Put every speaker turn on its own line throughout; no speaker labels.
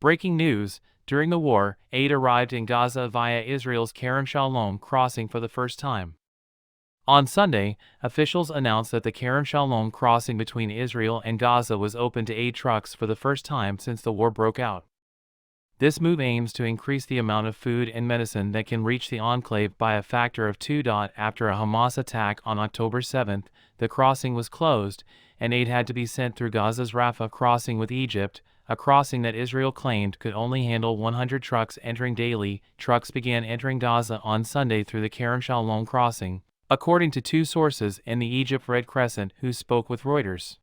Breaking news: during the war, aid arrived in Gaza via Israel's Kerem Shalom crossing for the first time. On Sunday, officials announced that the Kerem Shalom crossing between Israel and Gaza was open to aid trucks for the first time since the war broke out. This move aims to increase the amount of food and medicine that can reach the enclave by a factor of 2. After a Hamas attack on October 7, the crossing was closed, and aid had to be sent through Gaza's Rafah crossing with Egypt, a crossing that Israel claimed could only handle 100 trucks entering daily. Trucks began entering Gaza on Sunday through the Kerem Shalom crossing, according to two sources in the Egypt Red Crescent who spoke with Reuters.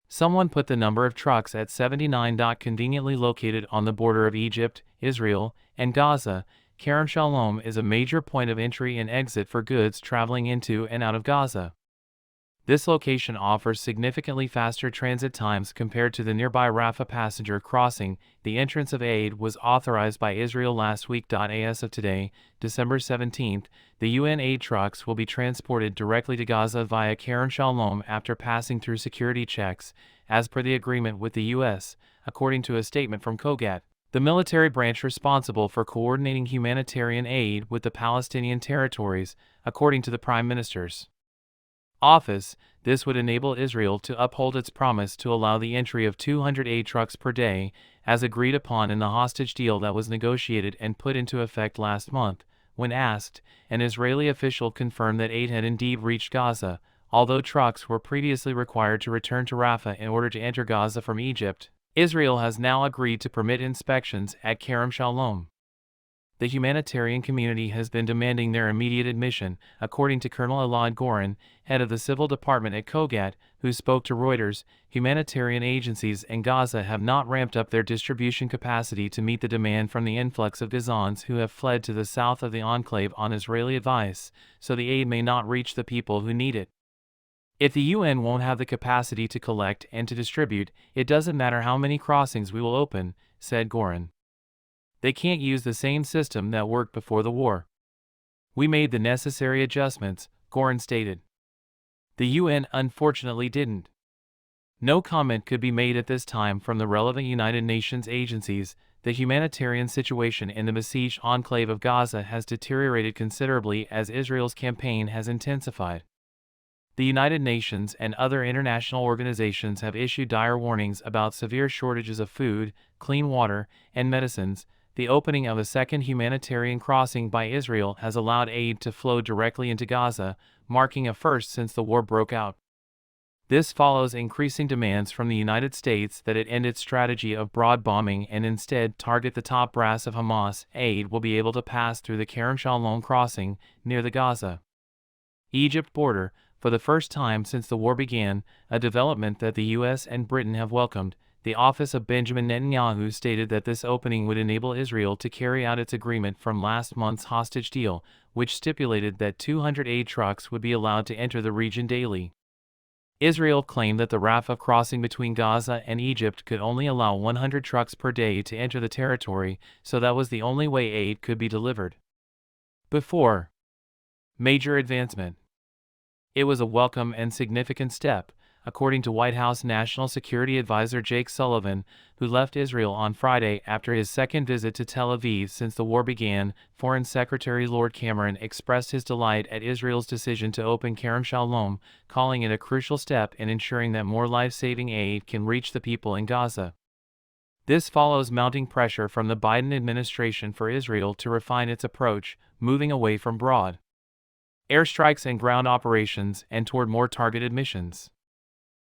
Someone put the number of trucks at 79. Conveniently located on the border of Egypt, Israel, and Gaza, Kerem Shalom is a major point of entry and exit for goods traveling into and out of Gaza. This location offers significantly faster transit times compared to the nearby Rafah passenger crossing. The entrance of aid was authorized by Israel last week. As of today, December 17, the UN aid trucks will be transported directly to Gaza via Kerem Shalom after passing through security checks, as per the agreement with the U.S., according to a statement from Kogat, the military branch responsible for coordinating humanitarian aid with the Palestinian territories, according to the Prime Minister's office. This would enable Israel to uphold its promise to allow the entry of 200 aid trucks per day, as agreed upon in the hostage deal that was negotiated and put into effect last month. When asked, an Israeli official confirmed that aid had indeed reached Gaza, although trucks were previously required to return to Rafah in order to enter Gaza from Egypt. Israel has now agreed to permit inspections at Kerem Shalom. The humanitarian community has been demanding their immediate admission, according to Colonel Elad Goren, head of the civil department at Kogat, who spoke to Reuters. Humanitarian agencies in Gaza have not ramped up their distribution capacity to meet the demand from the influx of Gazans who have fled to the south of the enclave on Israeli advice, so the aid may not reach the people who need it. If the UN won't have the capacity to collect and to distribute, it doesn't matter how many crossings we will open, said Goren. They can't use the same system that worked before the war. We made the necessary adjustments, Goren stated. The UN unfortunately didn't. No comment could be made at this time from the relevant United Nations agencies. The humanitarian situation in the besieged enclave of Gaza has deteriorated considerably as Israel's campaign has intensified. The United Nations and other international organizations have issued dire warnings about severe shortages of food, clean water, and medicines. The opening of a second humanitarian crossing by Israel has allowed aid to flow directly into Gaza, marking a first since the war broke out. This follows increasing demands from the United States that it end its strategy of broad bombing and instead target the top brass of Hamas. Aid will be able to pass through the Kerem Shalom crossing near the Gaza-Egypt border for the first time since the war began, a development that the U.S. and Britain have welcomed. The office of Benjamin Netanyahu stated that this opening would enable Israel to carry out its agreement from last month's hostage deal, which stipulated that 200 aid trucks would be allowed to enter the region daily. Israel claimed that the Rafah crossing between Gaza and Egypt could only allow 100 trucks per day to enter the territory, so that was the only way aid could be delivered. Before major advancement. It was a welcome and significant step, according to White House National Security Advisor Jake Sullivan, who left Israel on Friday after his second visit to Tel Aviv since the war began. Foreign Secretary Lord Cameron expressed his delight at Israel's decision to open Kerem Shalom, calling it a crucial step in ensuring that more life-saving aid can reach the people in Gaza. This follows mounting pressure from the Biden administration for Israel to refine its approach, moving away from broad airstrikes and ground operations and toward more targeted missions.